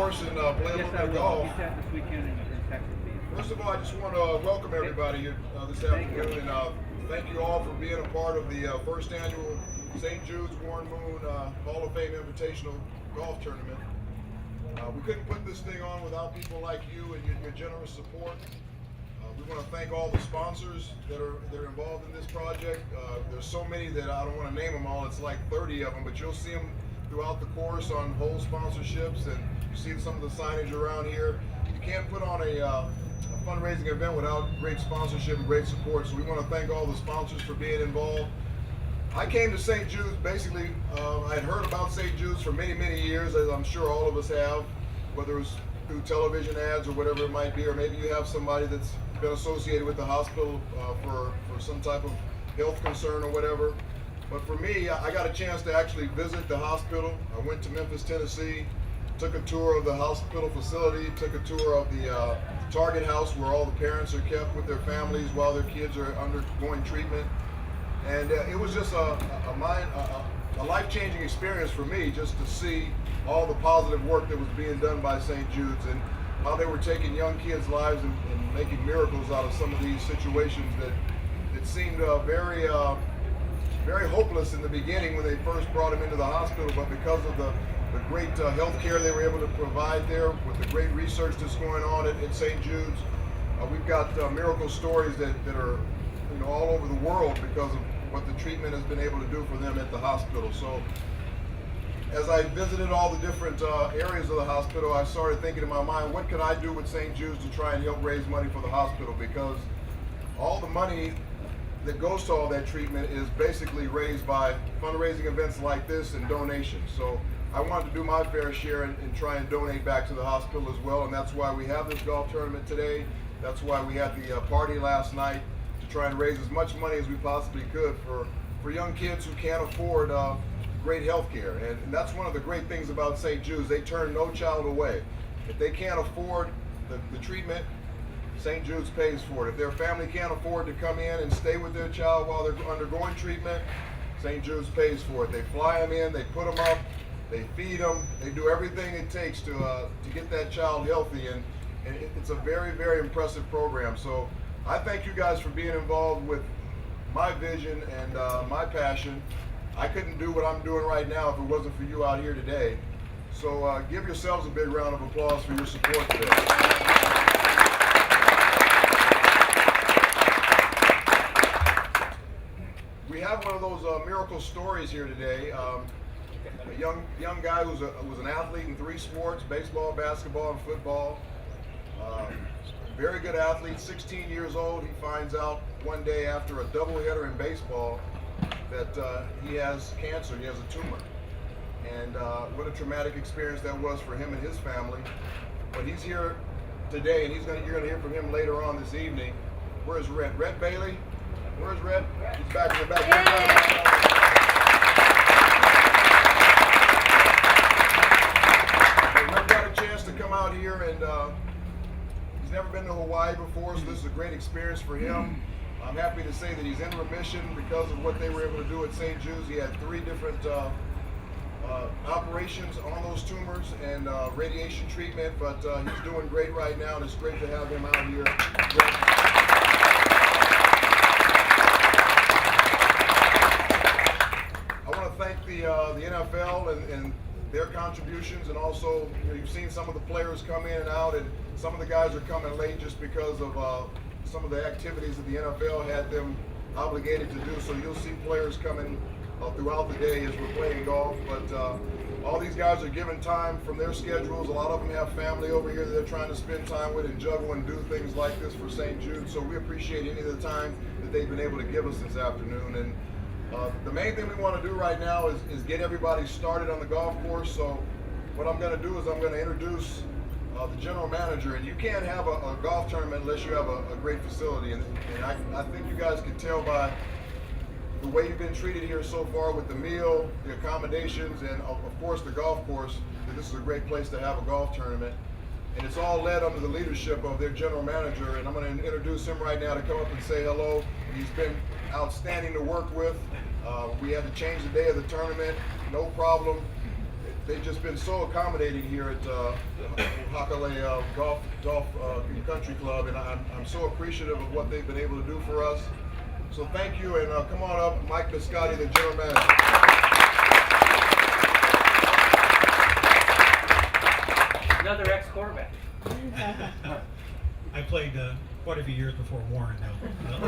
course and play a little bit of golf. This weekend in Texas. First of all, I just want to welcome everybody here this afternoon, and thank you all for being a part of the first annual St. Jude's Warren Moon Hall of Fame Invitational Golf Tournament. We couldn't put this thing on without people like you and your generous support. We want to thank all the sponsors that are involved in this project. There's so many that I don't want to name them all. It's like 30 of them, but you'll see them throughout the course on whole sponsorships, and you see some of the signage around here. You can't put on a fundraising event without great sponsorship and great support, so we want to thank all the sponsors for being involved. I came to St. Jude's basically, I'd heard about St. Jude's for many, many years, as I'm sure all of us have, whether it's through television ads or whatever it might be, or maybe you have somebody that's been associated with the hospital for some type of health concern or whatever. But for me, I got a chance to actually visit the hospital. I went to Memphis, Tennessee, took a tour of the hospital facility, took a tour of the Target house where all the parents are kept with their families while their kids are undergoing treatment. And it was just a life-changing experience for me, just to see all the positive work that was being done by St. Jude's and how they were taking young kids' lives and making miracles out of some of these situations that it seemed very hopeless in the beginning when they first brought them into the hospital, but because of the great health care they were able to provide there, with the great research that's going on at St. Jude's, we've got miracle stories that are all over the world because of what the treatment has been able to do for them at the hospital. So as I visited all the different areas of the hospital, I started thinking in my mind, what could I do with St. Jude's to try and help raise money for the hospital? Because all the money that goes to all that treatment is basically raised by fundraising events like this and donations. So I wanted to do my fair share and try and donate back to the hospital as well, and that's why we have this golf tournament today. That's why we had the party last night, to try and raise as much money as we possibly could for young kids who can't afford great health care. And that's one of the great things about St. Jude's. They turn no child away. If they can't afford the treatment, St. Jude's pays for it. If their family can't afford to come in and stay with their child while they're undergoing treatment, St. Jude's pays for it. They fly them in, they put them up, they feed them, they do everything it takes to get that child healthy, and it's a very, very impressive program. So I thank you guys for being involved with my vision and my passion. I couldn't do what I'm doing right now if it wasn't for you out here today. So give yourselves a big round of applause for your support today. We have one of those miracle stories here today. A young guy who was an athlete in 3 sports: baseball, basketball, and football. Very good athlete, 16 years old. He finds out one day after a doubleheader in baseball that he has cancer, he has a tumor. And what a traumatic experience that was for him and his family. But he's here today, and you're going to hear from him later on this evening. Where's Red? Red Bailey? Where's Red? He's back in the back. Red got a chance to come out here, and he's never been to Hawaii before, so this is a great experience for him. I'm happy to say that he's in remission because of what they were able to do at St. Jude's. He had 3 different operations on those tumors and radiation treatment, but he's doing great right now, and it's great to have him out here. I want to thank the NFL and their contributions, and also you've seen some of the players come in and out, and some of the guys are coming late just because of some of the activities that the NFL had them obligated to do. So you'll see players coming throughout the day as we're playing golf, but all these guys are given time from their schedules. A lot of them have family over here that they're trying to spend time with and juggle and do things like this for St. Jude. So we appreciate any of the time that they've been able to give us this afternoon. And the main thing we want to do right now is get everybody started on the golf course. So what I'm going to do is I'm going to introduce the general manager, and you can't have a golf tournament unless you have a great facility, and I think you guys can tell by the way you've been treated here so far with the meal, the accommodations, and of course the golf course, that this is a great place to have a golf tournament. And it's all led under the leadership of their general manager, and I'm going to introduce him right now to come up and say hello. He's been outstanding to work with. We had to change the day of the tournament, no problem. they've just been so accommodating here at Hakale Golf Country Club, and I'm so appreciative of what they've been able to do for us. So thank you, and come on up, Mike Biscotti, the general manager. Another ex-quarterback. I played quite a few years before Warren, though.